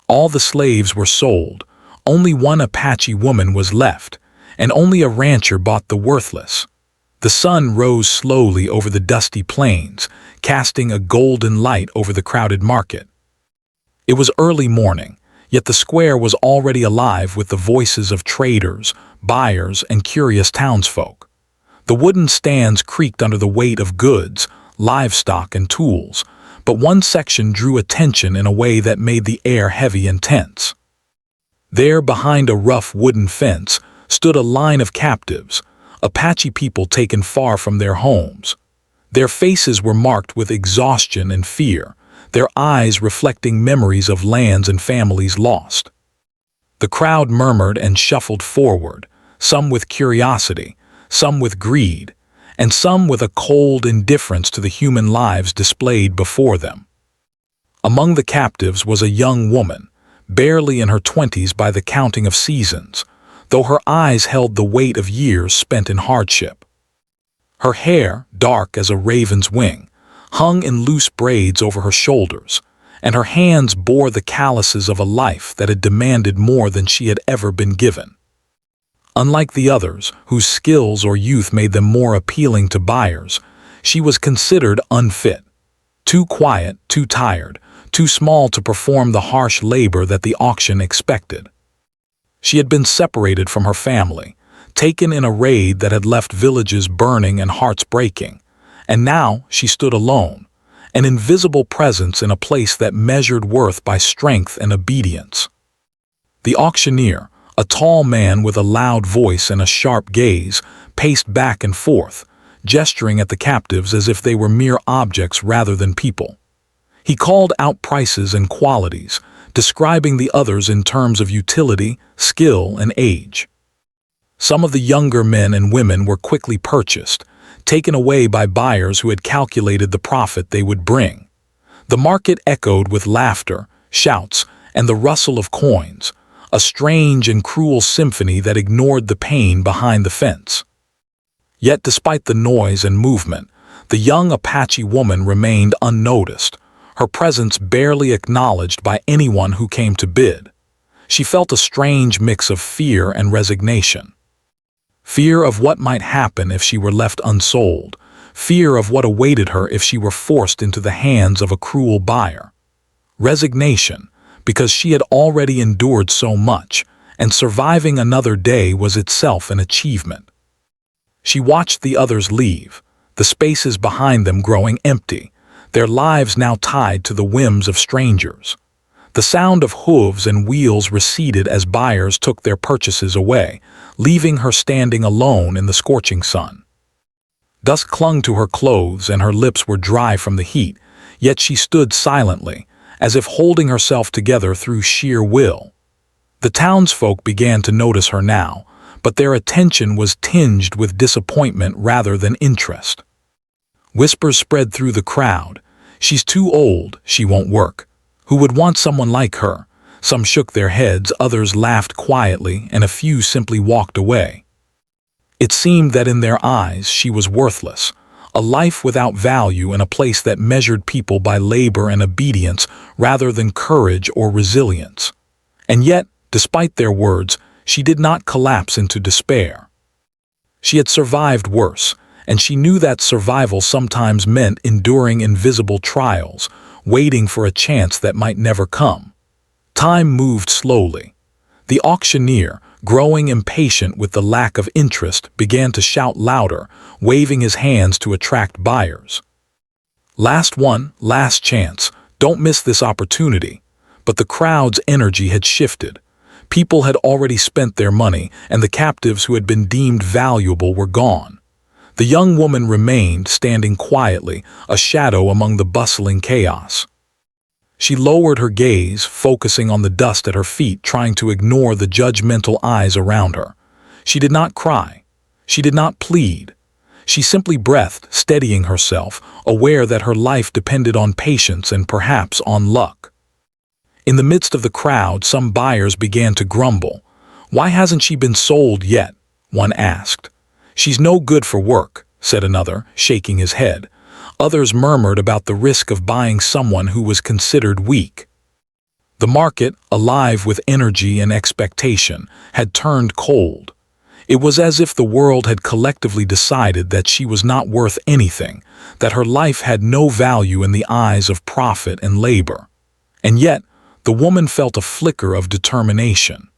All the slaves were sold, only one Apache woman was left, and only a rancher bought the worthless. The sun rose slowly over the dusty plains, casting a golden light over the crowded market. It was early morning, yet the square was already alive with the voices of traders, buyers, and curious townsfolk. The wooden stands creaked under the weight of goods, livestock, and tools, but one section drew attention in a way that made the air heavy and tense. There, behind a rough wooden fence, stood a line of captives, Apache people taken far from their homes. Their faces were marked with exhaustion and fear, their eyes reflecting memories of lands and families lost. The crowd murmured and shuffled forward, some with curiosity, some with greed, and some with a cold indifference to the human lives displayed before them. Among the captives was a young woman, barely in her 20s by the counting of seasons, though her eyes held the weight of years spent in hardship. Her hair, dark as a raven's wing, hung in loose braids over her shoulders, and her hands bore the calluses of a life that had demanded more than she had ever been given. Unlike the others, whose skills or youth made them more appealing to buyers, she was considered unfit. Too quiet, too tired, too small to perform the harsh labor that the auction expected. She had been separated from her family, taken in a raid that had left villages burning and hearts breaking, and now she stood alone, an invisible presence in a place that measured worth by strength and obedience. The auctioneer, a tall man with a loud voice and a sharp gaze, paced back and forth, gesturing at the captives as if they were mere objects rather than people. He called out prices and qualities, describing the others in terms of utility, skill, and age. Some of the younger men and women were quickly purchased, taken away by buyers who had calculated the profit they would bring. The market echoed with laughter, shouts, and the rustle of coins, a strange and cruel symphony that ignored the pain behind the fence. Yet despite the noise and movement, the young Apache woman remained unnoticed, her presence barely acknowledged by anyone who came to bid. She felt a strange mix of fear and resignation. Fear of what might happen if she were left unsold, fear of what awaited her if she were forced into the hands of a cruel buyer. Resignation, because she had already endured so much, and surviving another day was itself an achievement. She watched the others leave, the spaces behind them growing empty, their lives now tied to the whims of strangers. The sound of hooves and wheels receded as buyers took their purchases away, leaving her standing alone in the scorching sun. Dust clung to her clothes and her lips were dry from the heat, yet she stood silently, as if holding herself together through sheer will. The townsfolk began to notice her now, but their attention was tinged with disappointment rather than interest. Whispers spread through the crowd. "She's too old, she won't work. Who would want someone like her?" Some shook their heads, others laughed quietly, and a few simply walked away. It seemed that in their eyes she was worthless, a life without value in a place that measured people by labor and obedience rather than courage or resilience. And yet, despite their words, she did not collapse into despair. She had survived worse, and she knew that survival sometimes meant enduring invisible trials, waiting for a chance that might never come. Time moved slowly. The auctioneer, growing impatient with the lack of interest, began to shout louder, waving his hands to attract buyers. "Last one, last chance, don't miss this opportunity." But the crowd's energy had shifted. People had already spent their money, and the captives who had been deemed valuable were gone. The young woman remained, standing quietly, a shadow among the bustling chaos. She lowered her gaze, focusing on the dust at her feet, trying to ignore the judgmental eyes around her. She did not cry. She did not plead. She simply breathed, steadying herself, aware that her life depended on patience and perhaps on luck. In the midst of the crowd, some buyers began to grumble. "Why hasn't she been sold yet?" one asked. "She's no good for work," said another, shaking his head. Others murmured about the risk of buying someone who was considered weak. The market, alive with energy and expectation, had turned cold. It was as if the world had collectively decided that she was not worth anything, that her life had no value in the eyes of profit and labor. And yet, the woman felt a flicker of determination.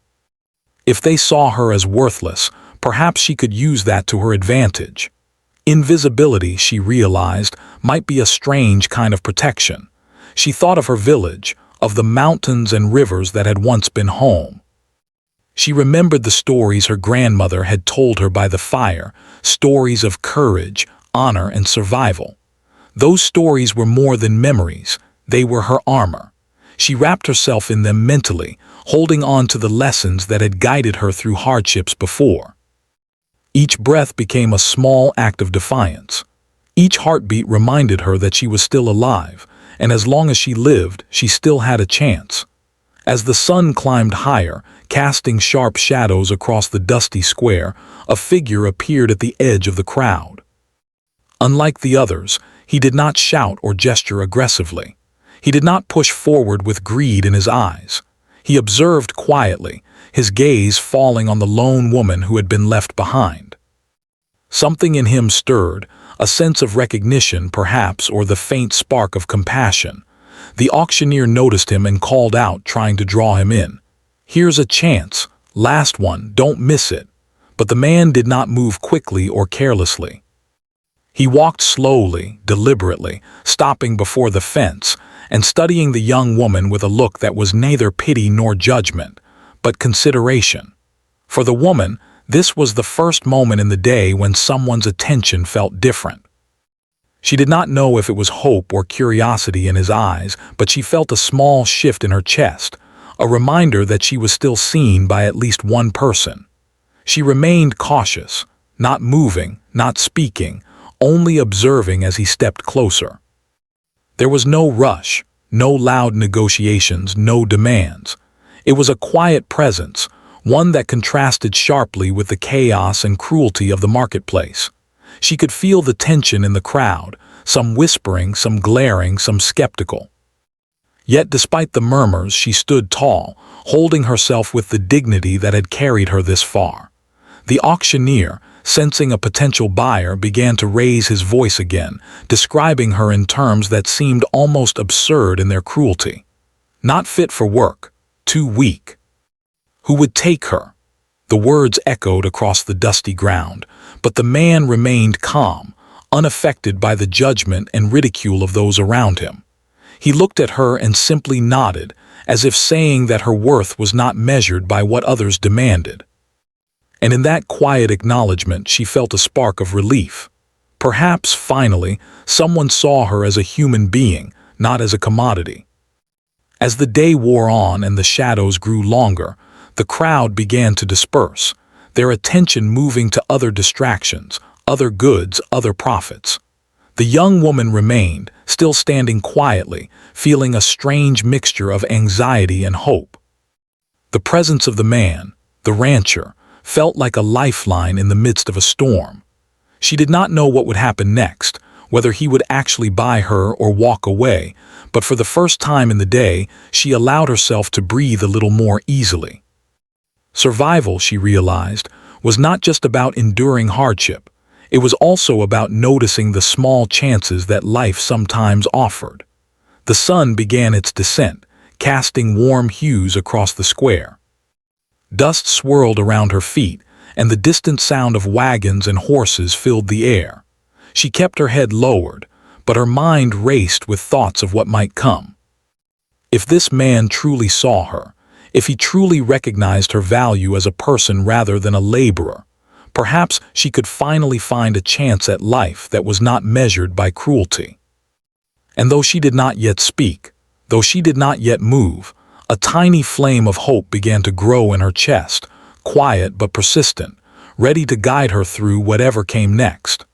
If they saw her as worthless, perhaps she could use that to her advantage. Invisibility, she realized, might be a strange kind of protection. She thought of her village, of the mountains and rivers that had once been home. She remembered the stories her grandmother had told her by the fire, stories of courage, honor, and survival. Those stories were more than memories, they were her armor. She wrapped herself in them mentally, holding on to the lessons that had guided her through hardships before. Each breath became a small act of defiance. Each heartbeat reminded her that she was still alive, and as long as she lived, she still had a chance. As the sun climbed higher, casting sharp shadows across the dusty square, a figure appeared at the edge of the crowd. Unlike the others, he did not shout or gesture aggressively. He did not push forward with greed in his eyes. He observed quietly, his gaze falling on the lone woman who had been left behind. Something in him stirred, a sense of recognition perhaps, or the faint spark of compassion. The auctioneer noticed him and called out, trying to draw him in. "Here's a chance. Last one, don't miss it." But the man did not move quickly or carelessly. He walked slowly, deliberately, stopping before the fence and studying the young woman with a look that was neither pity nor judgment, but consideration. For the woman, this was the first moment in the day when someone's attention felt different. She did not know if it was hope or curiosity in his eyes, but she felt a small shift in her chest, a reminder that she was still seen by at least one person. She remained cautious, not moving, not speaking, only observing as he stepped closer. There was no rush, no loud negotiations, no demands. It was a quiet presence, one that contrasted sharply with the chaos and cruelty of the marketplace. She could feel the tension in the crowd, some whispering, some glaring, some skeptical. Yet despite the murmurs, she stood tall, holding herself with the dignity that had carried her this far. The auctioneer, sensing a potential buyer, began to raise his voice again, describing her in terms that seemed almost absurd in their cruelty. Not fit for work, too weak. Who would take her? The words echoed across the dusty ground, but the man remained calm, unaffected by the judgment and ridicule of those around him. He looked at her and simply nodded, as if saying that her worth was not measured by what others demanded. And in that quiet acknowledgement she felt a spark of relief. Perhaps, finally, someone saw her as a human being, not as a commodity. As the day wore on and the shadows grew longer, the crowd began to disperse, their attention moving to other distractions, other goods, other profits. The young woman remained, still standing quietly, feeling a strange mixture of anxiety and hope. The presence of the man, the rancher, felt like a lifeline in the midst of a storm. She did not know what would happen next, whether he would actually buy her or walk away, but for the first time in the day, she allowed herself to breathe a little more easily. Survival, she realized, was not just about enduring hardship. It was also about noticing the small chances that life sometimes offered. The sun began its descent, casting warm hues across the square. Dust swirled around her feet, and the distant sound of wagons and horses filled the air. She kept her head lowered, but her mind raced with thoughts of what might come. If this man truly saw her, if he truly recognized her value as a person rather than a laborer, perhaps she could finally find a chance at life that was not measured by cruelty. And though she did not yet speak, though she did not yet move, a tiny flame of hope began to grow in her chest, quiet but persistent, ready to guide her through whatever came next.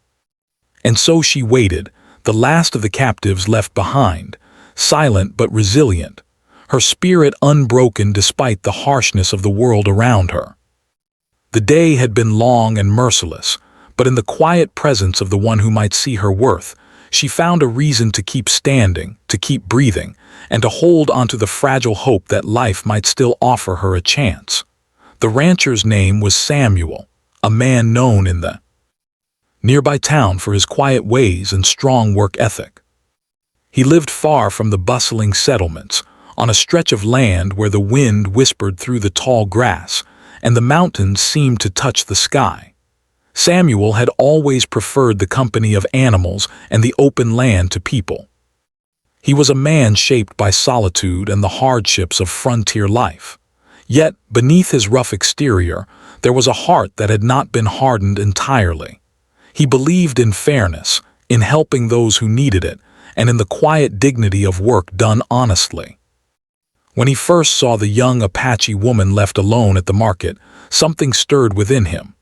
And so she waited, the last of the captives left behind, silent but resilient, her spirit unbroken despite the harshness of the world around her. The day had been long and merciless, but in the quiet presence of the one who might see her worth, She found a reason to keep standing, to keep breathing, and to hold onto the fragile hope that life might still offer her a chance. The rancher's name was Samuel, a man known in the nearby town for his quiet ways and strong work ethic. He lived far from the bustling settlements, on a stretch of land where the wind whispered through the tall grass and the mountains seemed to touch the sky. Samuel had always preferred the company of animals and the open land to people. He was a man shaped by solitude and the hardships of frontier life. Yet, beneath his rough exterior, there was a heart that had not been hardened entirely. He believed in fairness, in helping those who needed it, and in the quiet dignity of work done honestly. When he first saw the young Apache woman left alone at the market, something stirred within him.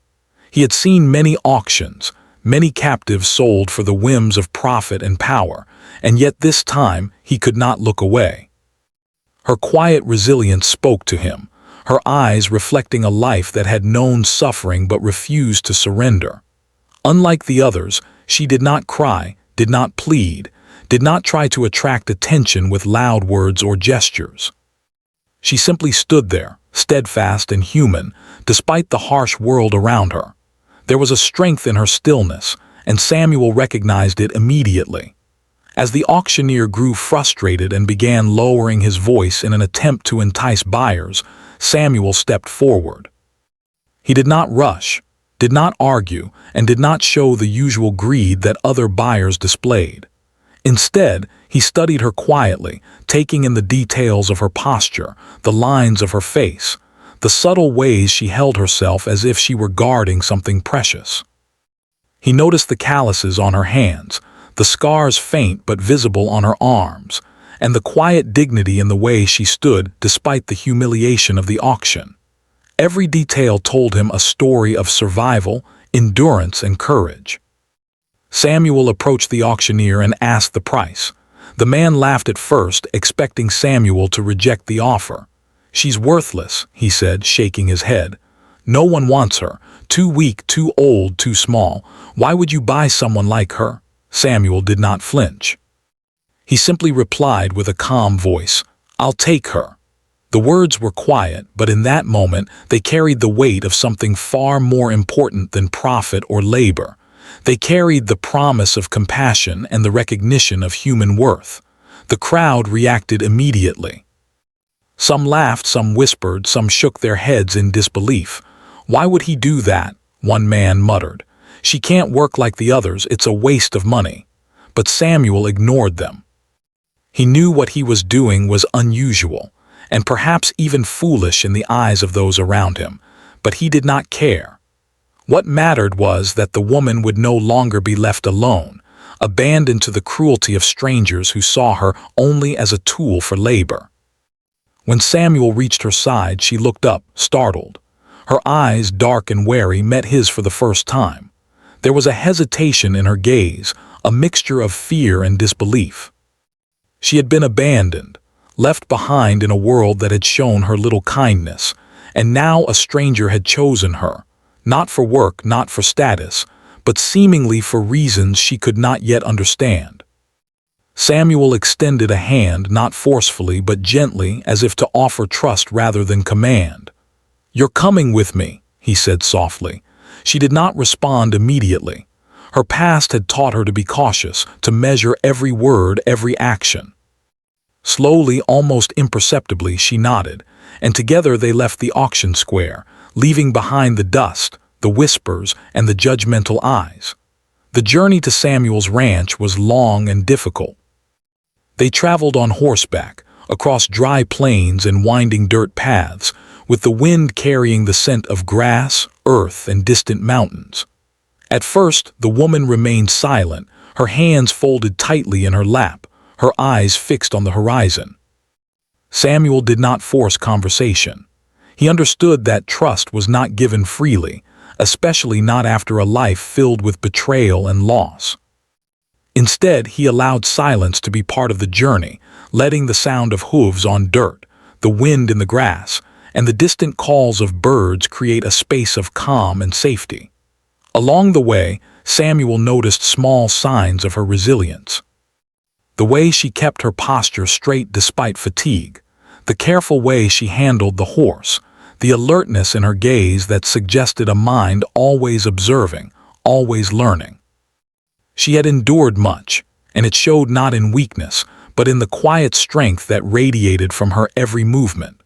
He had seen many auctions, many captives sold for the whims of profit and power, and yet this time he could not look away. Her quiet resilience spoke to him, her eyes reflecting a life that had known suffering but refused to surrender. Unlike the others, she did not cry, did not plead, did not try to attract attention with loud words or gestures. She simply stood there, steadfast and human, despite the harsh world around her. There was a strength in her stillness, and Samuel recognized it immediately. As the auctioneer grew frustrated and began lowering his voice in an attempt to entice buyers, Samuel stepped forward. He did not rush, did not argue, and did not show the usual greed that other buyers displayed. Instead, he studied her quietly, taking in the details of her posture, the lines of her face, the subtle ways she held herself as if she were guarding something precious. He noticed the calluses on her hands, the scars faint but visible on her arms, and the quiet dignity in the way she stood despite the humiliation of the auction. Every detail told him a story of survival, endurance, and courage. Samuel approached the auctioneer and asked the price. The man laughed at first, expecting Samuel to reject the offer. "She's worthless," he said, shaking his head. "No one wants her. Too weak, too old, too small. Why would you buy someone like her?" Samuel did not flinch. He simply replied with a calm voice, "I'll take her." The words were quiet, but in that moment they carried the weight of something far more important than profit or labor. They carried the promise of compassion and the recognition of human worth. The crowd reacted immediately. Some laughed, some whispered, some shook their heads in disbelief. "Why would he do that?" one man muttered. "She can't work like the others, it's a waste of money." But Samuel ignored them. He knew what he was doing was unusual, and perhaps even foolish in the eyes of those around him, but he did not care. What mattered was that the woman would no longer be left alone, abandoned to the cruelty of strangers who saw her only as a tool for labor. When Samuel reached her side, she looked up, startled. Her eyes, dark and wary, met his for the first time. There was a hesitation in her gaze, a mixture of fear and disbelief. She had been abandoned, left behind in a world that had shown her little kindness, and now a stranger had chosen her. Not for work, not for status, but seemingly for reasons she could not yet understand. Samuel extended a hand, not forcefully but gently, as if to offer trust rather than command. "You're coming with me," he said softly. She did not respond immediately. Her past had taught her to be cautious, to measure every word, every action. Slowly, almost imperceptibly, she nodded, and together they left the auction square, leaving behind the dust, the whispers, and the judgmental eyes. The journey to Samuel's ranch was long and difficult. They traveled on horseback, across dry plains and winding dirt paths, with the wind carrying the scent of grass, earth, and distant mountains. At first, the woman remained silent, her hands folded tightly in her lap, her eyes fixed on the horizon. Samuel did not force conversation. He understood that trust was not given freely, especially not after a life filled with betrayal and loss. Instead, he allowed silence to be part of the journey, letting the sound of hooves on dirt, the wind in the grass, and the distant calls of birds create a space of calm and safety. Along the way, Samuel noticed small signs of her resilience. The way she kept her posture straight despite fatigue, the careful way she handled the horse, the alertness in her gaze that suggested a mind always observing, always learning. She had endured much, and it showed not in weakness, but in the quiet strength that radiated from her every movement.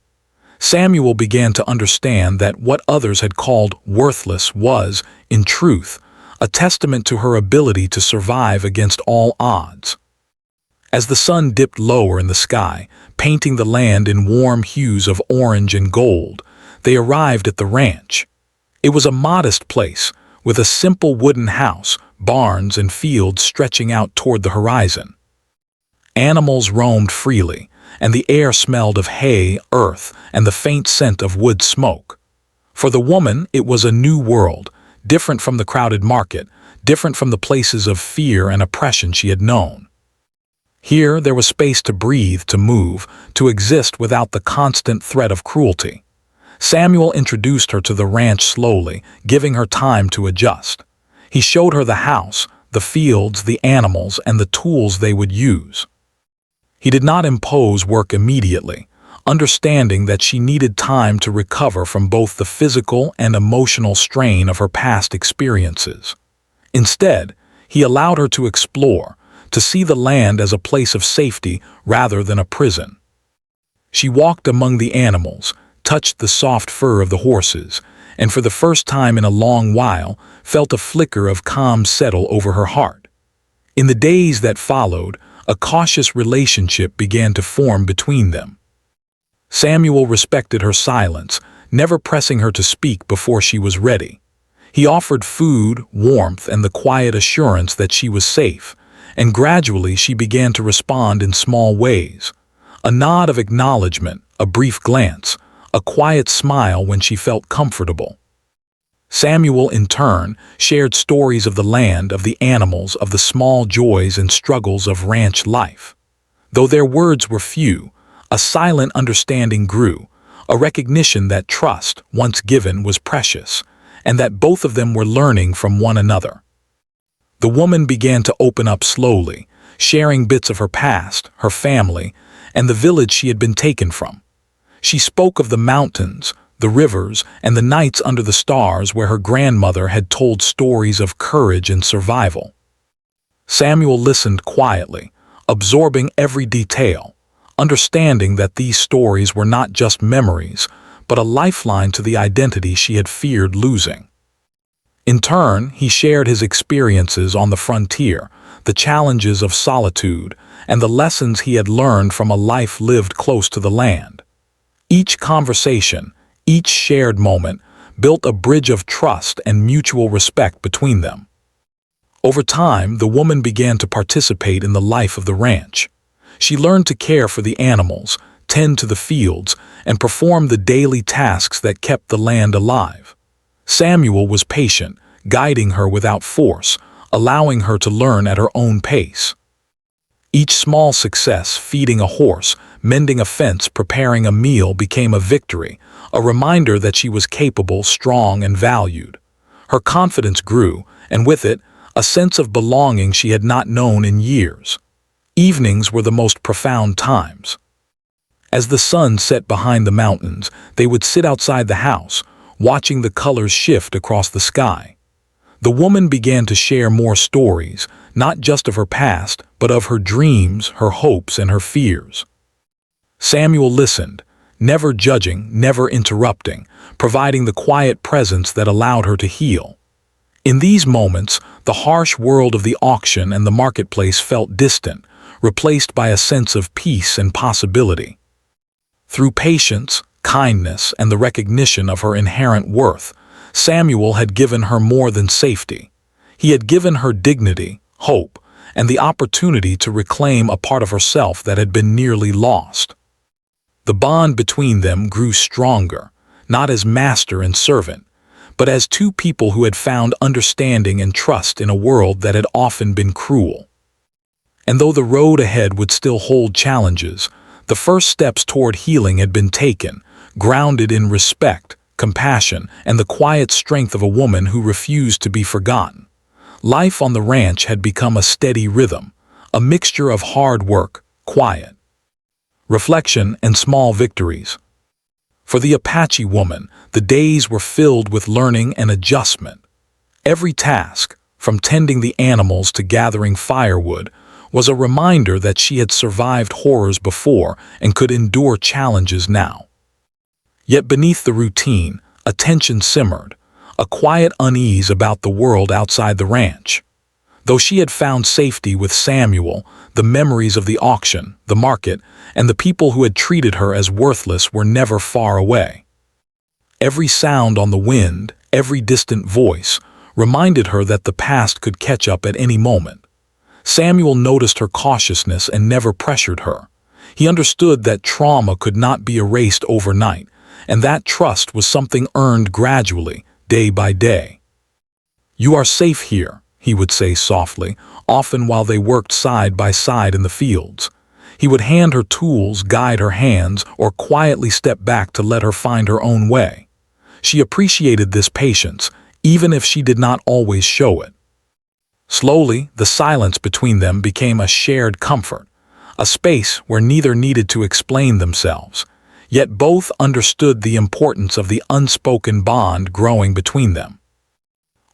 Samuel began to understand that what others had called worthless was, in truth, a testament to her ability to survive against all odds. As the sun dipped lower in the sky, painting the land in warm hues of orange and gold, they arrived at the ranch. It was a modest place, with a simple wooden house, barns and fields stretching out toward the horizon. Animals roamed freely, and the air smelled of hay, earth, and the faint scent of wood smoke. For the woman, it was a new world, different from the crowded market, different from the places of fear and oppression she had known. Here there was space to breathe, to move, to exist without the constant threat of cruelty. Samuel introduced her to the ranch slowly, giving her time to adjust. He showed her the house, the fields, the animals, and the tools they would use. He did not impose work immediately, understanding that she needed time to recover from both the physical and emotional strain of her past experiences. Instead, he allowed her to explore, to see the land as a place of safety rather than a prison. She walked among the animals, touched the soft fur of the horses, and for the first time in a long while felt a flicker of calm settle over her heart. In the days that followed, a cautious relationship began to form between them. Samuel respected her silence, never pressing her to speak before she was ready. He offered food, warmth, and the quiet assurance that she was safe, and gradually she began to respond in small ways. A nod of acknowledgement, a brief glance, a quiet smile when she felt comfortable. Samuel, in turn, shared stories of the land, of the animals, of the small joys and struggles of ranch life. Though their words were few, a silent understanding grew, a recognition that trust, once given, was precious, and that both of them were learning from one another. The woman began to open up slowly, sharing bits of her past, her family, and the village she had been taken from. She spoke of the mountains, the rivers, and the nights under the stars where her grandmother had told stories of courage and survival. Samuel listened quietly, absorbing every detail, understanding that these stories were not just memories, but a lifeline to the identity she had feared losing. In turn, he shared his experiences on the frontier, the challenges of solitude, and the lessons he had learned from a life lived close to the land. Each conversation, each shared moment, built a bridge of trust and mutual respect between them. Over time, the woman began to participate in the life of the ranch. She learned to care for the animals, tend to the fields, and perform the daily tasks that kept the land alive. Samuel was patient, guiding her without force, allowing her to learn at her own pace. Each small success, feeding a horse, mending a fence, preparing a meal, became a victory, a reminder that she was capable, strong, and valued. Her confidence grew, and with it, a sense of belonging she had not known in years. Evenings were the most profound times. As the sun set behind the mountains, they would sit outside the house, watching the colors shift across the sky. The woman began to share more stories, not just of her past, but of her dreams, her hopes, and her fears. Samuel listened, never judging, never interrupting, providing the quiet presence that allowed her to heal. In these moments, the harsh world of the auction and the marketplace felt distant, replaced by a sense of peace and possibility. Through patience, kindness, and the recognition of her inherent worth, Samuel had given her more than safety. He had given her dignity, hope, and the opportunity to reclaim a part of herself that had been nearly lost. The bond between them grew stronger, not as master and servant, but as two people who had found understanding and trust in a world that had often been cruel. And though the road ahead would still hold challenges, the first steps toward healing had been taken, grounded in respect, compassion, and the quiet strength of a woman who refused to be forgotten. Life on the ranch had become a steady rhythm, a mixture of hard work, quiet, reflection, and small victories. For the Apache woman, the days were filled with learning and adjustment. Every task, from tending the animals to gathering firewood, was a reminder that she had survived horrors before and could endure challenges now. Yet beneath the routine, a tension simmered, a quiet unease about the world outside the ranch. Though she had found safety with Samuel, the memories of the auction, the market, and the people who had treated her as worthless were never far away. Every sound on the wind, every distant voice, reminded her that the past could catch up at any moment. Samuel noticed her cautiousness and never pressured her. He understood that trauma could not be erased overnight, and that trust was something earned gradually, day by day. "You are safe here," he would say softly, often while they worked side by side in the fields. He would hand her tools, guide her hands, or quietly step back to let her find her own way. She appreciated this patience, even if she did not always show it. Slowly, the silence between them became a shared comfort, a space where neither needed to explain themselves, yet both understood the importance of the unspoken bond growing between them.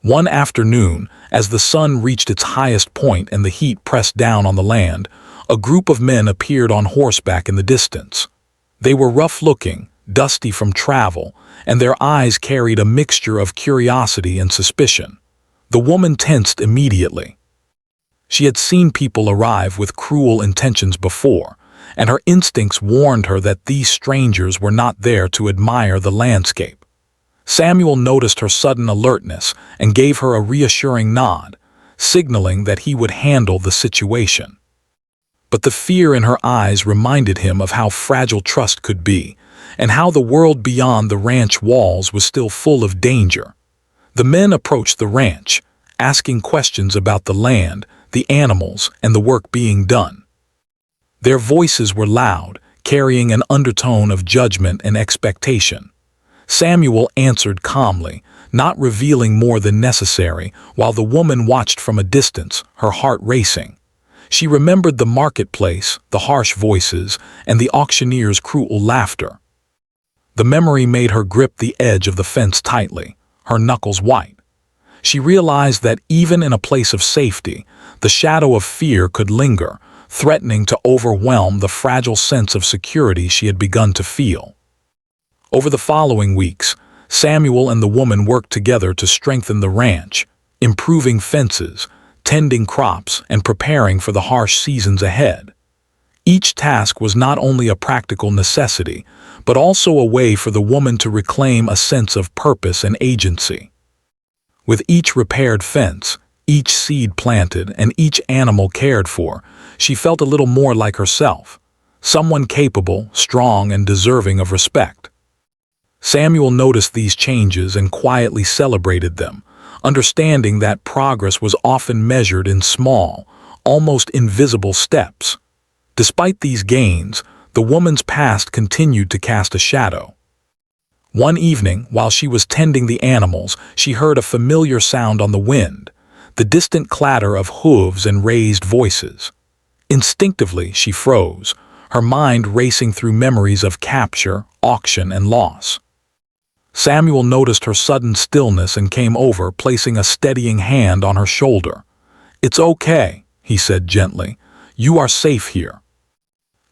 One afternoon, as the sun reached its highest point and the heat pressed down on the land, a group of men appeared on horseback in the distance. They were rough-looking, dusty from travel, and their eyes carried a mixture of curiosity and suspicion. The woman tensed immediately. She had seen people arrive with cruel intentions before, and her instincts warned her that these strangers were not there to admire the landscape. Samuel noticed her sudden alertness and gave her a reassuring nod, signaling that he would handle the situation. But the fear in her eyes reminded him of how fragile trust could be, and how the world beyond the ranch walls was still full of danger. The men approached the ranch, asking questions about the land, the animals, and the work being done. Their voices were loud, carrying an undertone of judgment and expectation. Samuel answered calmly, not revealing more than necessary, while the woman watched from a distance, her heart racing. She remembered the marketplace, the harsh voices, and the auctioneer's cruel laughter. The memory made her grip the edge of the fence tightly, her knuckles white. She realized that even in a place of safety, the shadow of fear could linger, threatening to overwhelm the fragile sense of security she had begun to feel. Over the following weeks, Samuel and the woman worked together to strengthen the ranch, improving fences, tending crops, and preparing for the harsh seasons ahead. Each task was not only a practical necessity, but also a way for the woman to reclaim a sense of purpose and agency. With each repaired fence, each seed planted, and each animal cared for, she felt a little more like herself, someone capable, strong, and deserving of respect. Samuel noticed these changes and quietly celebrated them, understanding that progress was often measured in small, almost invisible steps. Despite these gains, the woman's past continued to cast a shadow. One evening, while she was tending the animals, she heard a familiar sound on the wind, the distant clatter of hooves and raised voices. Instinctively, she froze, her mind racing through memories of capture, auction, and loss. Samuel noticed her sudden stillness and came over, placing a steadying hand on her shoulder. "It's okay," he said gently. "You are safe here.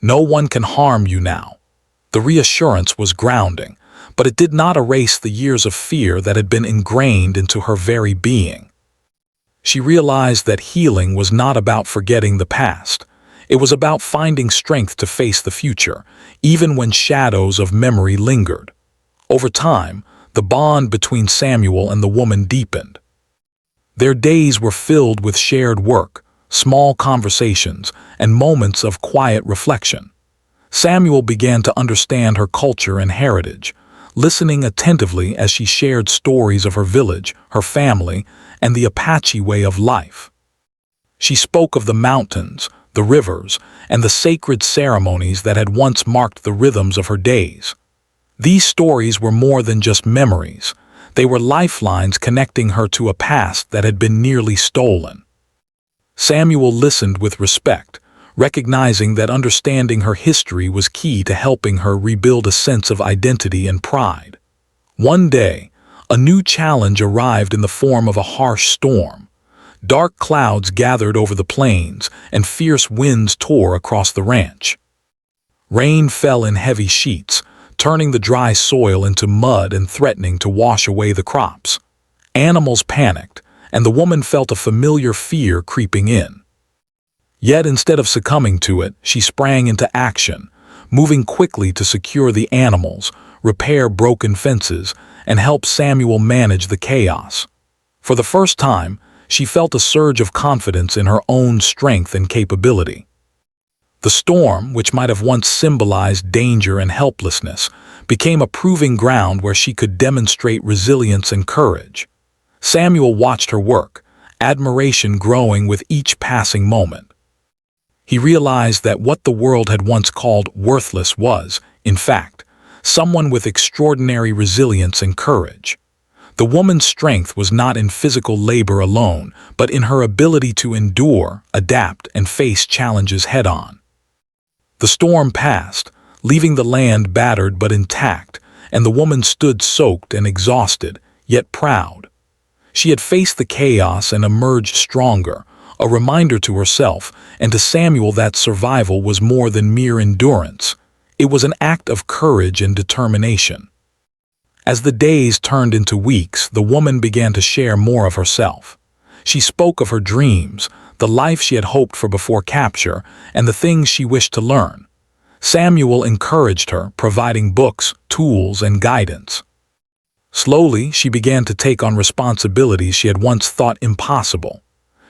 No one can harm you now." The reassurance was grounding, but it did not erase the years of fear that had been ingrained into her very being. She realized that healing was not about forgetting the past. It was about finding strength to face the future, even when shadows of memory lingered. Over time, the bond between Samuel and the woman deepened. Their days were filled with shared work, small conversations, and moments of quiet reflection. Samuel began to understand her culture and heritage, listening attentively as she shared stories of her village, her family, and the Apache way of life. She spoke of the mountains, the rivers, and the sacred ceremonies that had once marked the rhythms of her days. These stories were more than just memories. They were lifelines connecting her to a past that had been nearly stolen. Samuel listened with respect, recognizing that understanding her history was key to helping her rebuild a sense of identity and pride. One day, a new challenge arrived in the form of a harsh storm. Dark clouds gathered over the plains, and fierce winds tore across the ranch. Rain fell in heavy sheets, turning the dry soil into mud and threatening to wash away the crops. Animals panicked, and the woman felt a familiar fear creeping in. Yet instead of succumbing to it, she sprang into action, moving quickly to secure the animals, repair broken fences, and help Samuel manage the chaos. For the first time, she felt a surge of confidence in her own strength and capability. The storm, which might have once symbolized danger and helplessness, became a proving ground where she could demonstrate resilience and courage. Samuel watched her work, admiration growing with each passing moment. He realized that what the world had once called worthless was, in fact, someone with extraordinary resilience and courage. The woman's strength was not in physical labor alone, but in her ability to endure, adapt, and face challenges head-on. The storm passed, leaving the land battered but intact, and the woman stood soaked and exhausted, yet proud. She had faced the chaos and emerged stronger, a reminder to herself and to Samuel that survival was more than mere endurance. It was an act of courage and determination. As the days turned into weeks, the woman began to share more of herself. She spoke of her dreams, the life she had hoped for before capture, and the things she wished to learn. Samuel encouraged her, providing books, tools, and guidance. Slowly, she began to take on responsibilities she had once thought impossible.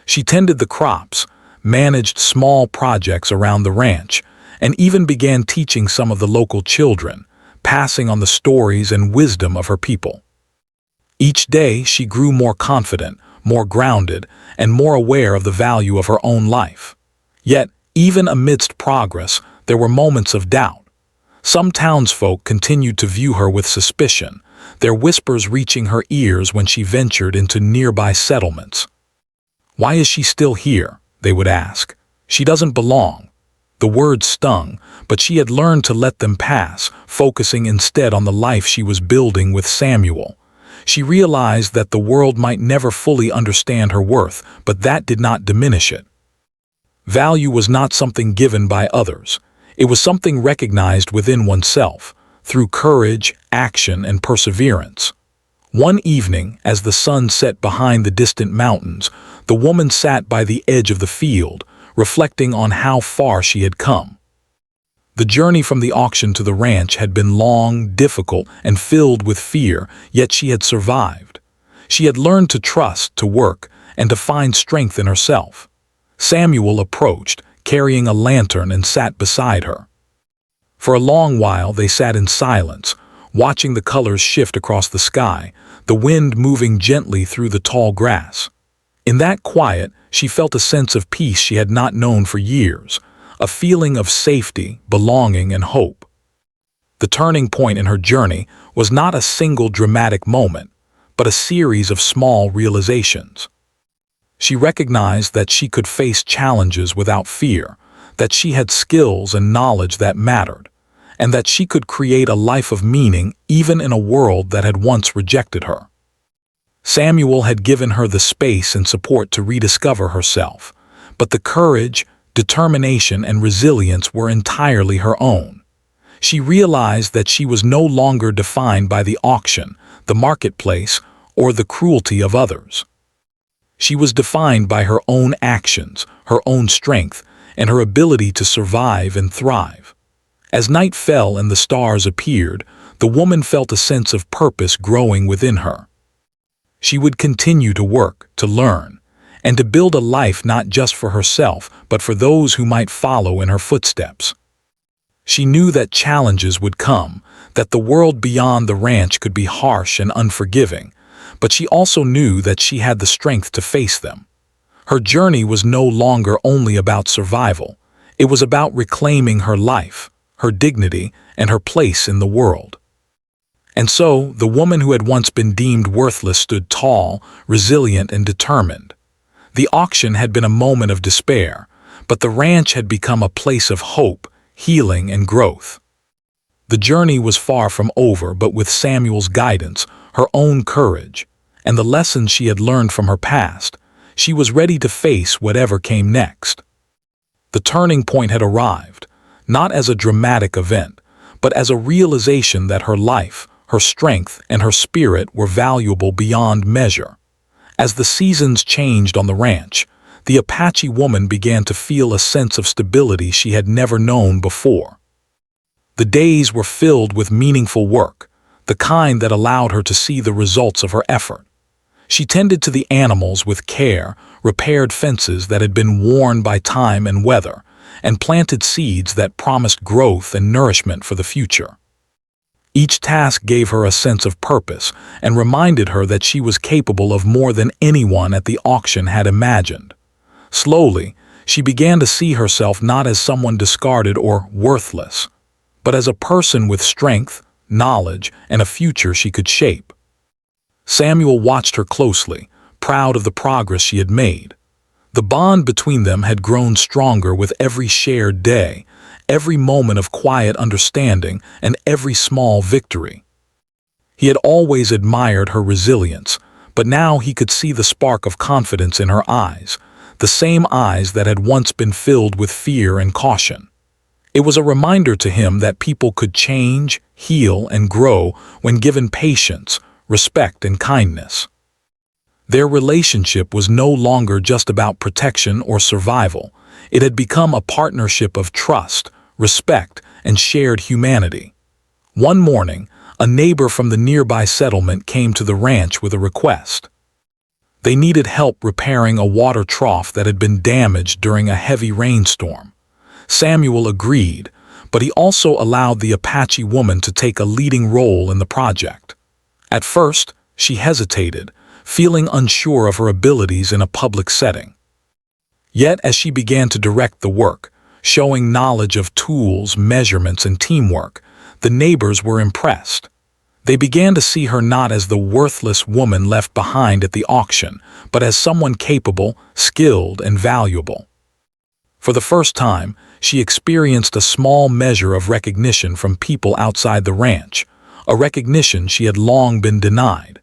She tended the crops, managed small projects around the ranch, and even began teaching some of the local children, passing on the stories and wisdom of her people. Each day, she grew more confident, more grounded, and more aware of the value of her own life. Yet, even amidst progress, there were moments of doubt. Some townsfolk continued to view her with suspicion, their whispers reaching her ears when she ventured into nearby settlements. "Why is she still here?" they would ask. "She doesn't belong." The words stung, but she had learned to let them pass, focusing instead on the life she was building with Samuel. She realized that the world might never fully understand her worth, but that did not diminish it. Value was not something given by others. It was something recognized within oneself, through courage, action, and perseverance. One evening, as the sun set behind the distant mountains, the woman sat by the edge of the field, reflecting on how far she had come. The journey from the auction to the ranch had been long, difficult, and filled with fear, yet she had survived. She had learned to trust, to work, and to find strength in herself. Samuel approached, carrying a lantern, and sat beside her. For a long while they sat in silence, watching the colors shift across the sky, the wind moving gently through the tall grass. In that quiet, she felt a sense of peace she had not known for years, a feeling of safety, belonging, and hope. The turning point in her journey was not a single dramatic moment, but a series of small realizations. She recognized that she could face challenges without fear, that she had skills and knowledge that mattered, and that she could create a life of meaning even in a world that had once rejected her. Samuel had given her the space and support to rediscover herself, but the courage, determination, and resilience were entirely her own. She realized that she was no longer defined by the auction, the marketplace, or the cruelty of others. She was defined by her own actions, her own strength, and her ability to survive and thrive. As night fell and the stars appeared, the woman felt a sense of purpose growing within her. She would continue to work, to learn, and to build a life not just for herself, but for those who might follow in her footsteps. She knew that challenges would come, that the world beyond the ranch could be harsh and unforgiving, but she also knew that she had the strength to face them. Her journey was no longer only about survival. It was about reclaiming her life, her dignity, and her place in the world. And so, the woman who had once been deemed worthless stood tall, resilient, and determined. The auction had been a moment of despair, but the ranch had become a place of hope, healing, and growth. The journey was far from over, but with Samuel's guidance, her own courage, and the lessons she had learned from her past, she was ready to face whatever came next. The turning point had arrived, not as a dramatic event, but as a realization that her life, her strength, and her spirit were valuable beyond measure. As the seasons changed on the ranch, the Apache woman began to feel a sense of stability she had never known before. The days were filled with meaningful work, the kind that allowed her to see the results of her effort. She tended to the animals with care, repaired fences that had been worn by time and weather, and planted seeds that promised growth and nourishment for the future. Each task gave her a sense of purpose and reminded her that she was capable of more than anyone at the auction had imagined. Slowly, she began to see herself not as someone discarded or worthless, but as a person with strength, knowledge, and a future she could shape. Samuel watched her closely, proud of the progress she had made. The bond between them had grown stronger with every shared day, every moment of quiet understanding, and every small victory. He had always admired her resilience, but now he could see the spark of confidence in her eyes, the same eyes that had once been filled with fear and caution. It was a reminder to him that people could change, heal, and grow when given patience, respect, and kindness. Their relationship was no longer just about protection or survival. It had become a partnership of trust, respect, and shared humanity. One morning, a neighbor from the nearby settlement came to the ranch with a request. They needed help repairing a water trough that had been damaged during a heavy rainstorm. Samuel agreed, but he also allowed the Apache woman to take a leading role in the project. At first, she hesitated, feeling unsure of her abilities in a public setting. Yet, as she began to direct the work, showing knowledge of tools, measurements, and teamwork, the neighbors were impressed. They began to see her not as the worthless woman left behind at the auction, but as someone capable, skilled, and valuable. For the first time, she experienced a small measure of recognition from people outside the ranch, a recognition she had long been denied.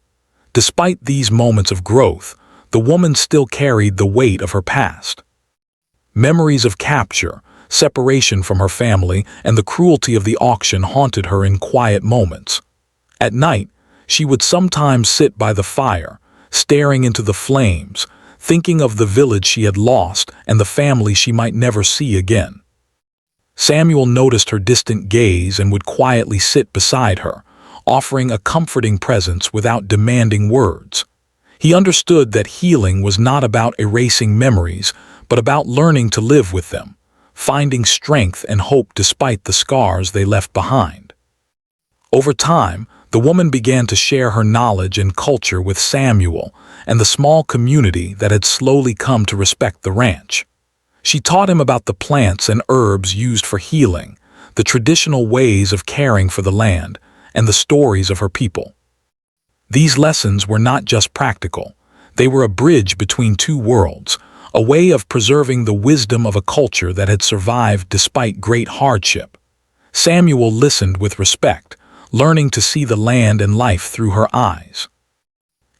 Despite these moments of growth, the woman still carried the weight of her past. Memories of capture, separation from her family, and the cruelty of the auction haunted her in quiet moments. At night, she would sometimes sit by the fire, staring into the flames, thinking of the village she had lost and the family she might never see again. Samuel noticed her distant gaze and would quietly sit beside her, offering a comforting presence without demanding words. He understood that healing was not about erasing memories, but about learning to live with them, finding strength and hope despite the scars they left behind. Over time, the woman began to share her knowledge and culture with Samuel and the small community that had slowly come to respect the ranch. She taught him about the plants and herbs used for healing, the traditional ways of caring for the land, and the stories of her people. These lessons were not just practical. They were a bridge between two worlds, a way of preserving the wisdom of a culture that had survived despite great hardship. Samuel listened with respect, learning to see the land and life through her eyes.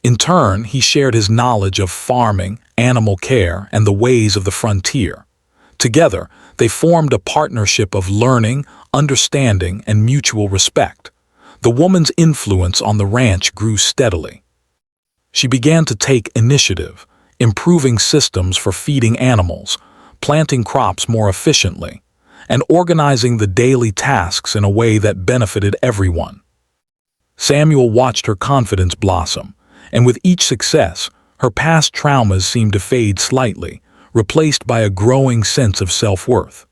In turn, he shared his knowledge of farming, animal care, and the ways of the frontier. Together, they formed a partnership of learning, understanding, and mutual respect. The woman's influence on the ranch grew steadily. She began to take initiative, improving systems for feeding animals, planting crops more efficiently, and organizing the daily tasks in a way that benefited everyone. Samuel watched her confidence blossom, and with each success, her past traumas seemed to fade slightly, replaced by a growing sense of self-worth.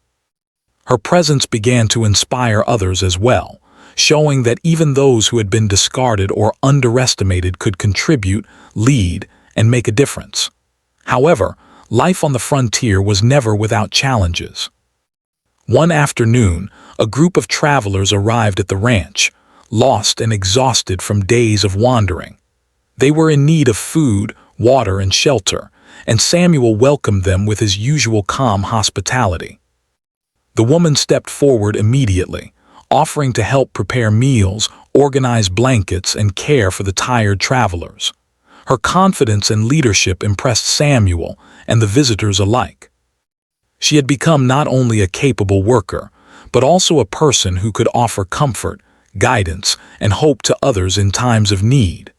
Her presence began to inspire others as well, showing that even those who had been discarded or underestimated could contribute, lead, and make a difference. However, life on the frontier was never without challenges. One afternoon, a group of travelers arrived at the ranch, lost and exhausted from days of wandering. They were in need of food, water, and shelter, and Samuel welcomed them with his usual calm hospitality. The woman stepped forward immediately, offering to help prepare meals, organize blankets, and care for the tired travelers. Her confidence and leadership impressed Samuel and the visitors alike. She had become not only a capable worker, but also a person who could offer comfort, guidance, and hope to others in times of need.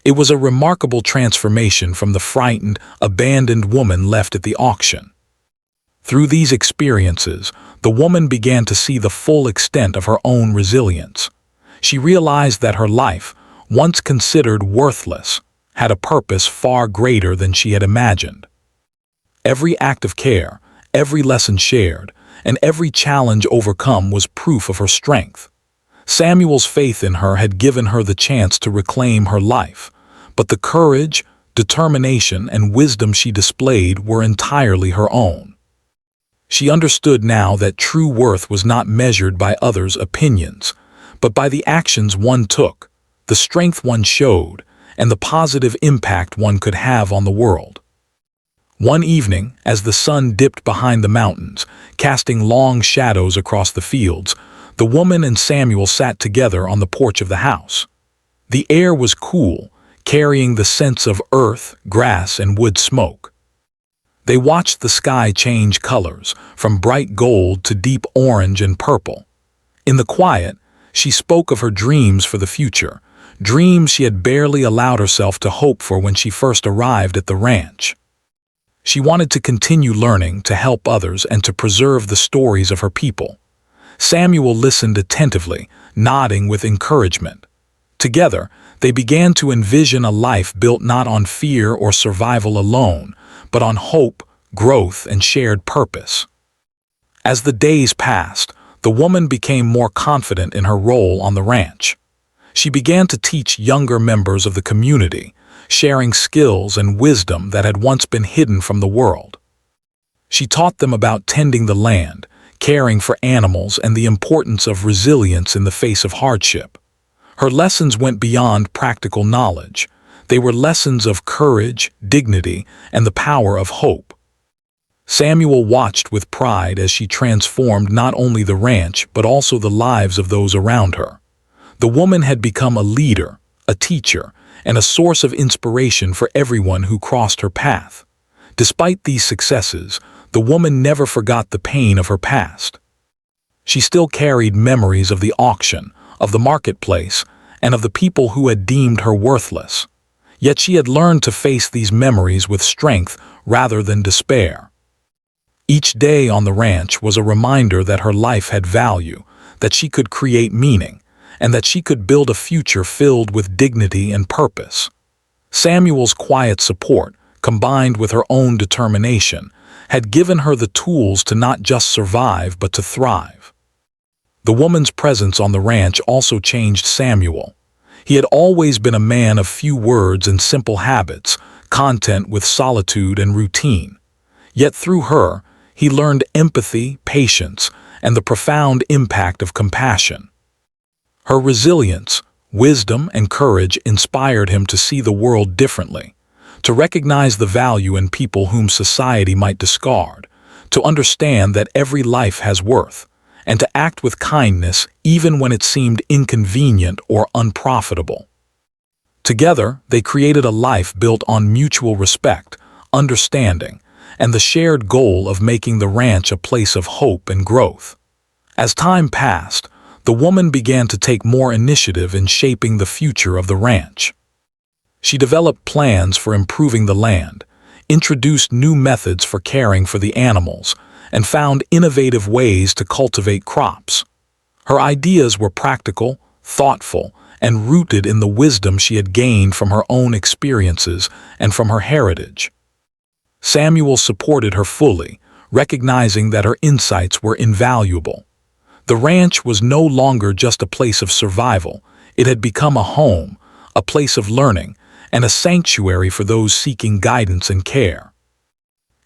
It was a remarkable transformation from the frightened, abandoned woman left at the auction. Through these experiences, the woman began to see the full extent of her own resilience. She realized that her life, once considered worthless, had a purpose far greater than she had imagined. Every act of care, every lesson shared, and every challenge overcome was proof of her strength. Samuel's faith in her had given her the chance to reclaim her life, but the courage, determination, and wisdom she displayed were entirely her own. She understood now that true worth was not measured by others' opinions, but by the actions one took, the strength one showed, and the positive impact one could have on the world. One evening, as the sun dipped behind the mountains, casting long shadows across the fields, the woman and Samuel sat together on the porch of the house. The air was cool, carrying the scents of earth, grass, and wood smoke. They watched the sky change colors, from bright gold to deep orange and purple. In the quiet, she spoke of her dreams for the future, dreams she had barely allowed herself to hope for when she first arrived at the ranch. She wanted to continue learning, to help others, and to preserve the stories of her people. Samuel listened attentively, nodding with encouragement. Together, they began to envision a life built not on fear or survival alone, but on hope, growth, and shared purpose. As the days passed, the woman became more confident in her role on the ranch. She began to teach younger members of the community, sharing skills and wisdom that had once been hidden from the world. She taught them about tending the land, caring for animals, and the importance of resilience in the face of hardship. Her lessons went beyond practical knowledge. They were lessons of courage, dignity, and the power of hope. Samuel watched with pride as she transformed not only the ranch but also the lives of those around her. The woman had become a leader, a teacher, and a source of inspiration for everyone who crossed her path. Despite these successes, the woman never forgot the pain of her past. She still carried memories of the auction, of the marketplace, and of the people who had deemed her worthless. Yet she had learned to face these memories with strength rather than despair. Each day on the ranch was a reminder that her life had value, that she could create meaning, and that she could build a future filled with dignity and purpose. Samuel's quiet support, combined with her own determination, had given her the tools to not just survive but to thrive. The woman's presence on the ranch also changed Samuel. He had always been a man of few words and simple habits, content with solitude and routine. Yet through her, he learned empathy, patience, and the profound impact of compassion. Her resilience, wisdom, and courage inspired him to see the world differently, to recognize the value in people whom society might discard, to understand that every life has worth, and to act with kindness even when it seemed inconvenient or unprofitable. Together, they created a life built on mutual respect, understanding, and the shared goal of making the ranch a place of hope and growth. As time passed, the woman began to take more initiative in shaping the future of the ranch. She developed plans for improving the land, introduced new methods for caring for the animals, and found innovative ways to cultivate crops. Her ideas were practical, thoughtful, and rooted in the wisdom she had gained from her own experiences and from her heritage. Samuel supported her fully, recognizing that her insights were invaluable. The ranch was no longer just a place of survival. It had become a home, a place of learning, and a sanctuary for those seeking guidance and care.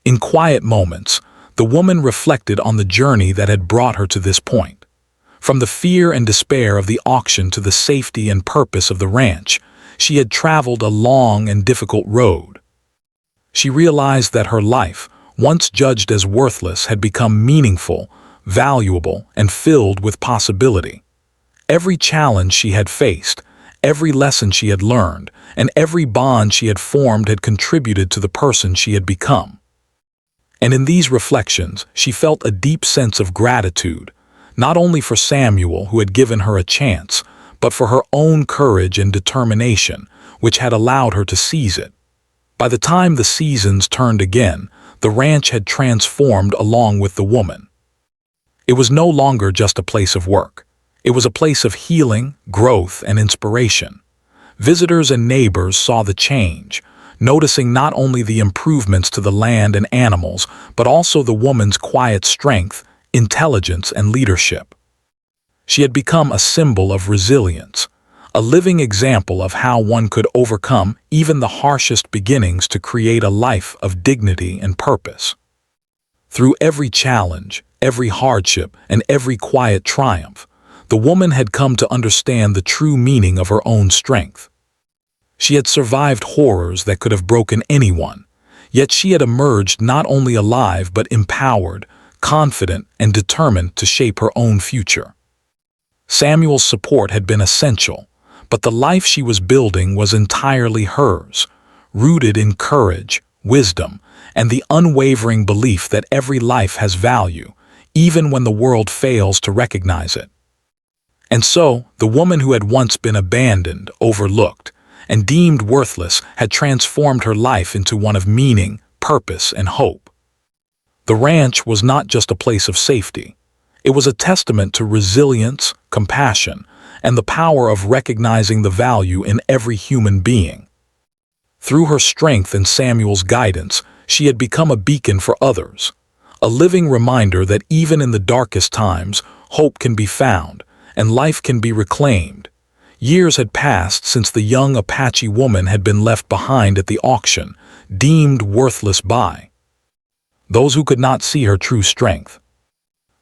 In quiet moments, the woman reflected on the journey that had brought her to this point. From the fear and despair of the auction to the safety and purpose of the ranch, she had traveled a long and difficult road. She realized that her life, once judged as worthless, had become meaningful, valuable, and filled with possibility. Every challenge she had faced, every lesson she had learned, and every bond she had formed had contributed to the person she had become. And in these reflections, she felt a deep sense of gratitude, not only for Samuel, who had given her a chance, but for her own courage and determination, which had allowed her to seize it. By the time the seasons turned again, the ranch had transformed along with the woman. It was no longer just a place of work. It was a place of healing, growth, and inspiration. Visitors and neighbors saw the change, noticing not only the improvements to the land and animals, but also the woman's quiet strength, intelligence, and leadership. She had become a symbol of resilience, a living example of how one could overcome even the harshest beginnings to create a life of dignity and purpose. Through every challenge, every hardship, and every quiet triumph, the woman had come to understand the true meaning of her own strength. She had survived horrors that could have broken anyone, yet she had emerged not only alive but empowered, confident, and determined to shape her own future. Samuel's support had been essential, but the life she was building was entirely hers, rooted in courage, wisdom, and the unwavering belief that every life has value, even when the world fails to recognize it. And so, the woman who had once been abandoned, overlooked, and deemed worthless had transformed her life into one of meaning, purpose, and hope. The ranch was not just a place of safety. It was a testament to resilience, compassion, and the power of recognizing the value in every human being. Through her strength and Samuel's guidance, she had become a beacon for others, a living reminder that even in the darkest times, hope can be found, and life can be reclaimed. Years had passed since the young Apache woman had been left behind at the auction, deemed worthless by those who could not see her true strength.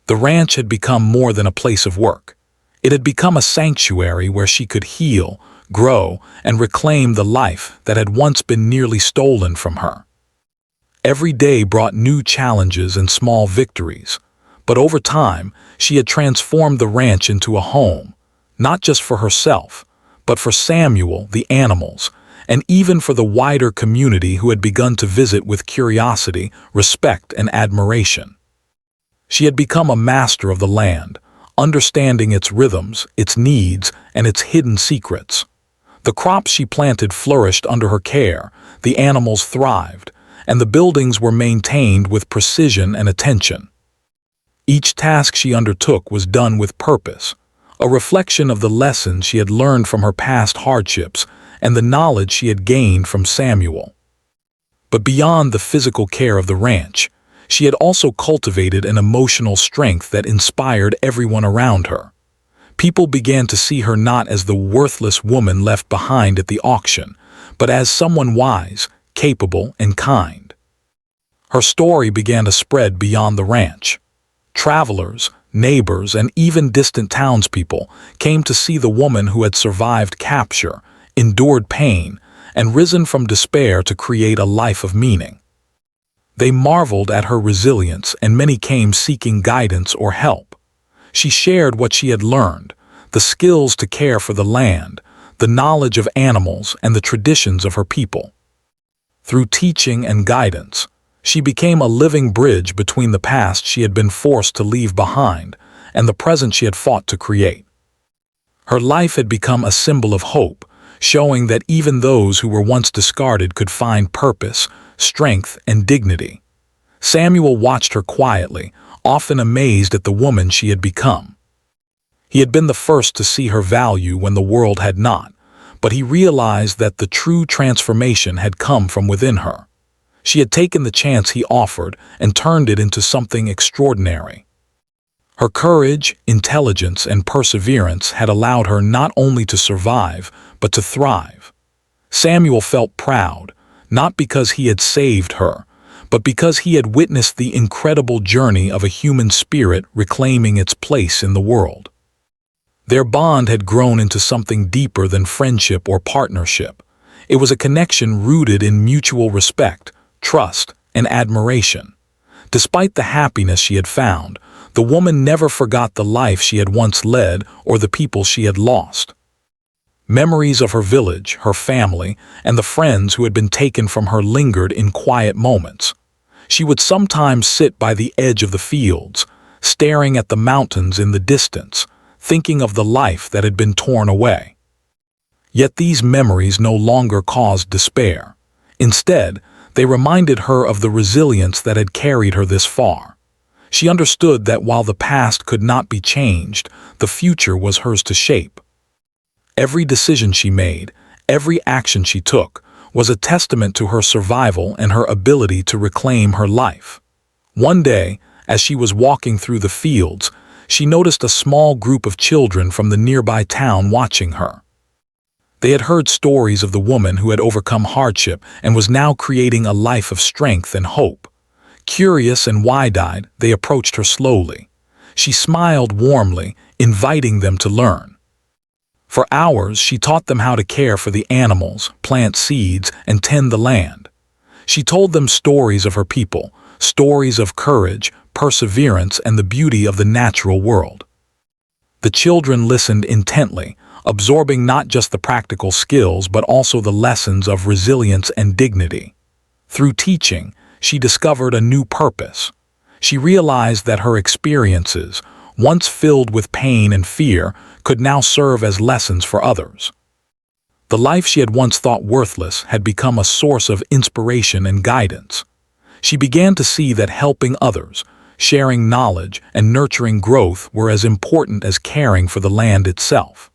The ranch had become more than a place of work. It had become a sanctuary where she could heal, grow, and reclaim the life that had once been nearly stolen from her. Every day brought new challenges and small victories, but over time, she had transformed the ranch into a home, not just for herself, but for Samuel, the animals, and even for the wider community who had begun to visit with curiosity, respect, and admiration. She had become a master of the land, understanding its rhythms, its needs, and its hidden secrets. The crops she planted flourished under her care, the animals thrived, and the buildings were maintained with precision and attention. Each task she undertook was done with purpose, a reflection of the lessons she had learned from her past hardships and the knowledge she had gained from Samuel. But beyond the physical care of the ranch, she had also cultivated an emotional strength that inspired everyone around her. People began to see her not as the worthless woman left behind at the auction, but as someone wise, capable, and kind. Her story began to spread beyond the ranch. Travelers, neighbors, and even distant townspeople came to see the woman who had survived capture, endured pain, and risen from despair to create a life of meaning. They marveled at her resilience, and many came seeking guidance or help. She shared what she had learned, the skills to care for the land, the knowledge of animals, and the traditions of her people. Through teaching and guidance, she became a living bridge between the past she had been forced to leave behind and the present she had fought to create. Her life had become a symbol of hope, showing that even those who were once discarded could find purpose, strength, and dignity. Samuel watched her quietly, often amazed at the woman she had become. He had been the first to see her value when the world had not, but he realized that the true transformation had come from within her. She had taken the chance he offered and turned it into something extraordinary. Her courage, intelligence, and perseverance had allowed her not only to survive, but to thrive. Samuel felt proud, not because he had saved her, but because he had witnessed the incredible journey of a human spirit reclaiming its place in the world. Their bond had grown into something deeper than friendship or partnership. It was a connection rooted in mutual respect, trust, and admiration. Despite the happiness she had found, the woman never forgot the life she had once led or the people she had lost. Memories of her village, her family, and the friends who had been taken from her lingered in quiet moments. She would sometimes sit by the edge of the fields, staring at the mountains in the distance, thinking of the life that had been torn away. Yet these memories no longer caused despair. Instead, they reminded her of the resilience that had carried her this far. She understood that while the past could not be changed, the future was hers to shape. Every decision she made, every action she took, was a testament to her survival and her ability to reclaim her life. One day, as she was walking through the fields, she noticed a small group of children from the nearby town watching her. They had heard stories of the woman who had overcome hardship and was now creating a life of strength and hope. Curious and wide-eyed, they approached her slowly. She smiled warmly, inviting them to learn. For hours, she taught them how to care for the animals, plant seeds, and tend the land. She told them stories of her people, stories of courage, perseverance, and the beauty of the natural world. The children listened intently, absorbing not just the practical skills but also the lessons of resilience and dignity. Through teaching, she discovered a new purpose. She realized that her experiences, once filled with pain and fear, could now serve as lessons for others. The life she had once thought worthless had become a source of inspiration and guidance. She began to see that helping others, sharing knowledge, and nurturing growth were as important as caring for the land itself.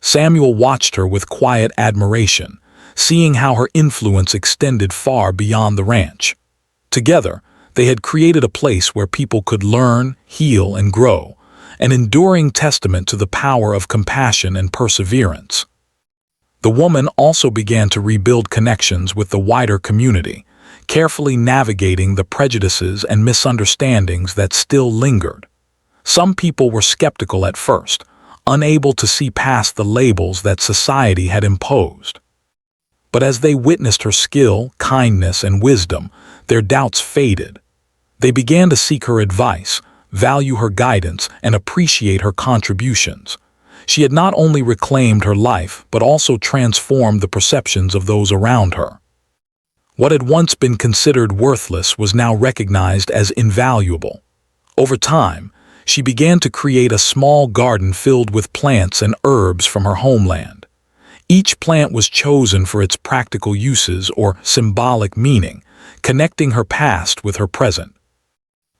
Samuel watched her with quiet admiration, seeing how her influence extended far beyond the ranch. Together, they had created a place where people could learn, heal, and grow, an enduring testament to the power of compassion and perseverance. The woman also began to rebuild connections with the wider community, carefully navigating the prejudices and misunderstandings that still lingered. Some people were skeptical at first, unable to see past the labels that society had imposed. But as they witnessed her skill, kindness, and wisdom, their doubts faded. They began to seek her advice, value her guidance, and appreciate her contributions. She had not only reclaimed her life, but also transformed the perceptions of those around her. What had once been considered worthless was now recognized as invaluable. Over time, she began to create a small garden filled with plants and herbs from her homeland. Each plant was chosen for its practical uses or symbolic meaning, connecting her past with her present.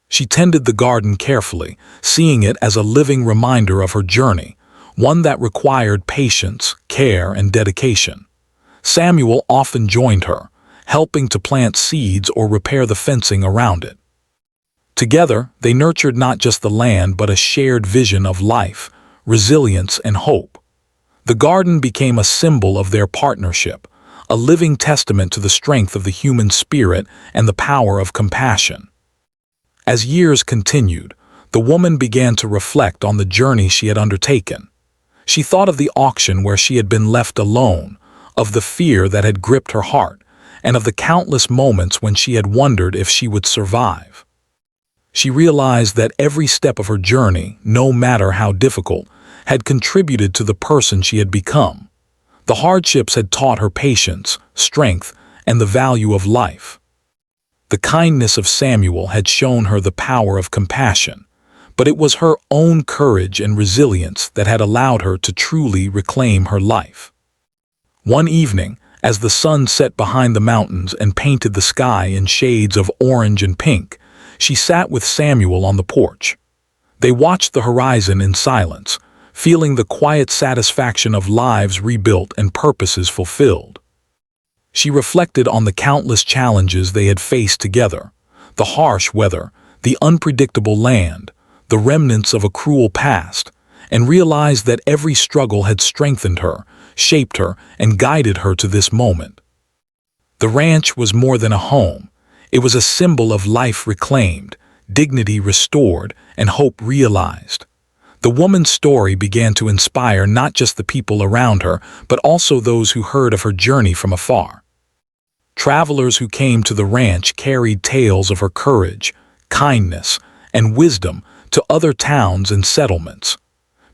She tended the garden carefully, seeing it as a living reminder of her journey, one that required patience, care, and dedication. Samuel often joined her, helping to plant seeds or repair the fencing around it. Together, they nurtured not just the land but a shared vision of life, resilience, and hope. The garden became a symbol of their partnership, a living testament to the strength of the human spirit and the power of compassion. As years continued, the woman began to reflect on the journey she had undertaken. She thought of the auction where she had been left alone, of the fear that had gripped her heart, and of the countless moments when she had wondered if she would survive. She realized that every step of her journey, no matter how difficult, had contributed to the person she had become. The hardships had taught her patience, strength, and the value of life. The kindness of Samuel had shown her the power of compassion, but it was her own courage and resilience that had allowed her to truly reclaim her life. One evening, as the sun set behind the mountains and painted the sky in shades of orange and pink, she sat with Samuel on the porch. They watched the horizon in silence, feeling the quiet satisfaction of lives rebuilt and purposes fulfilled. She reflected on the countless challenges they had faced together, the harsh weather, the unpredictable land, the remnants of a cruel past, and realized that every struggle had strengthened her, shaped her, and guided her to this moment. The ranch was more than a home. It was a symbol of life reclaimed, dignity restored, and hope realized. The woman's story began to inspire not just the people around her, but also those who heard of her journey from afar. Travelers who came to the ranch carried tales of her courage, kindness, and wisdom to other towns and settlements.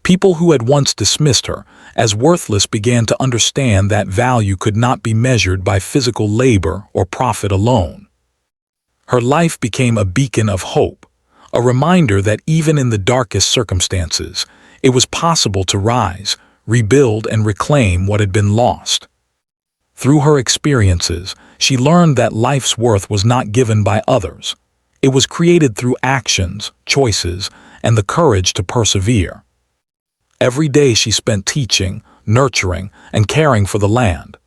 People who had once dismissed her as worthless began to understand that value could not be measured by physical labor or profit alone. Her life became a beacon of hope, a reminder that even in the darkest circumstances, it was possible to rise, rebuild, and reclaim what had been lost. Through her experiences, she learned that life's worth was not given by others. It was created through actions, choices, and the courage to persevere. Every day she spent teaching, nurturing, and caring for the land,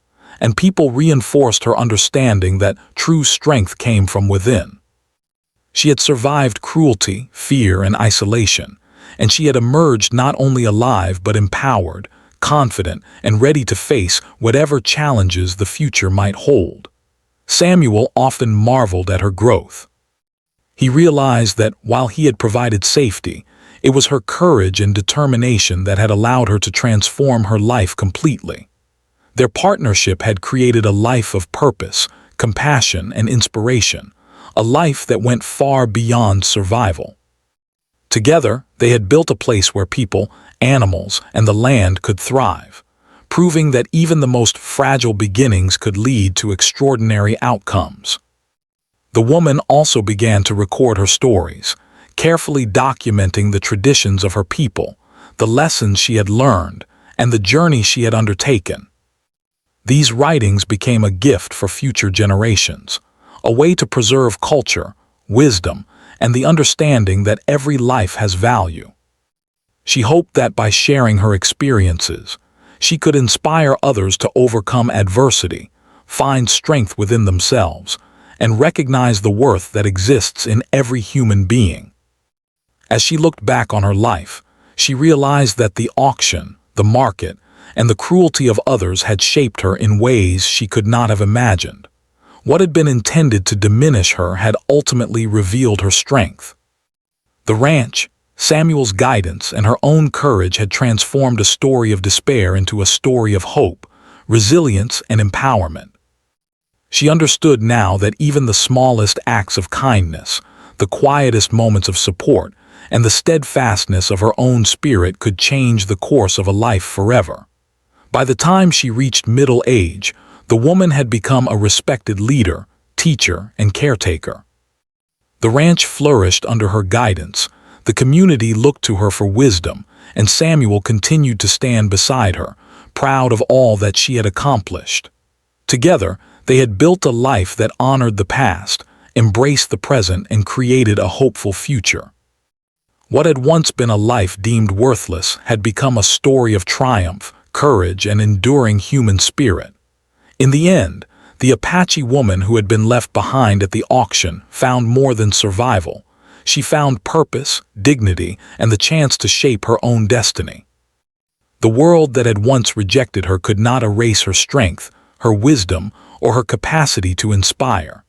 and people reinforced her understanding that true strength came from within. She had survived cruelty, fear, and isolation, and she had emerged not only alive but empowered, confident, and ready to face whatever challenges the future might hold. Samuel often marveled at her growth. He realized that while he had provided safety, it was her courage and determination that had allowed her to transform her life completely. Their partnership had created a life of purpose, compassion, and inspiration, a life that went far beyond survival. Together, they had built a place where people, animals, and the land could thrive, proving that even the most fragile beginnings could lead to extraordinary outcomes. The woman also began to record her stories, carefully documenting the traditions of her people, the lessons she had learned, and the journey she had undertaken. These writings became a gift for future generations, a way to preserve culture, wisdom, and the understanding that every life has value. She hoped that by sharing her experiences, she could inspire others to overcome adversity, find strength within themselves, and recognize the worth that exists in every human being. As she looked back on her life, she realized that the auction, the market, and the cruelty of others had shaped her in ways she could not have imagined. What had been intended to diminish her had ultimately revealed her strength. The ranch, Samuel's guidance, and her own courage had transformed a story of despair into a story of hope, resilience, and empowerment. She understood now that even the smallest acts of kindness, the quietest moments of support, and the steadfastness of her own spirit could change the course of a life forever. By the time she reached middle age, the woman had become a respected leader, teacher, and caretaker. The ranch flourished under her guidance, the community looked to her for wisdom, and Samuel continued to stand beside her, proud of all that she had accomplished. Together, they had built a life that honored the past, embraced the present, and created a hopeful future. What had once been a life deemed worthless had become a story of triumph, courage, and enduring human spirit. In the end, the Apache woman who had been left behind at the auction found more than survival. She found purpose, dignity, and the chance to shape her own destiny. The world that had once rejected her could not erase her strength, her wisdom, or her capacity to inspire.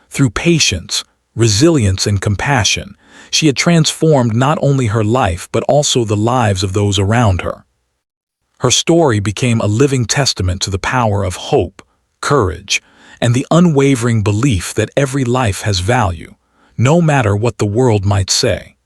Through patience, resilience, and compassion, she had transformed not only her life but also the lives of those around her. Her story became a living testament to the power of hope, courage, and the unwavering belief that every life has value, no matter what the world might say.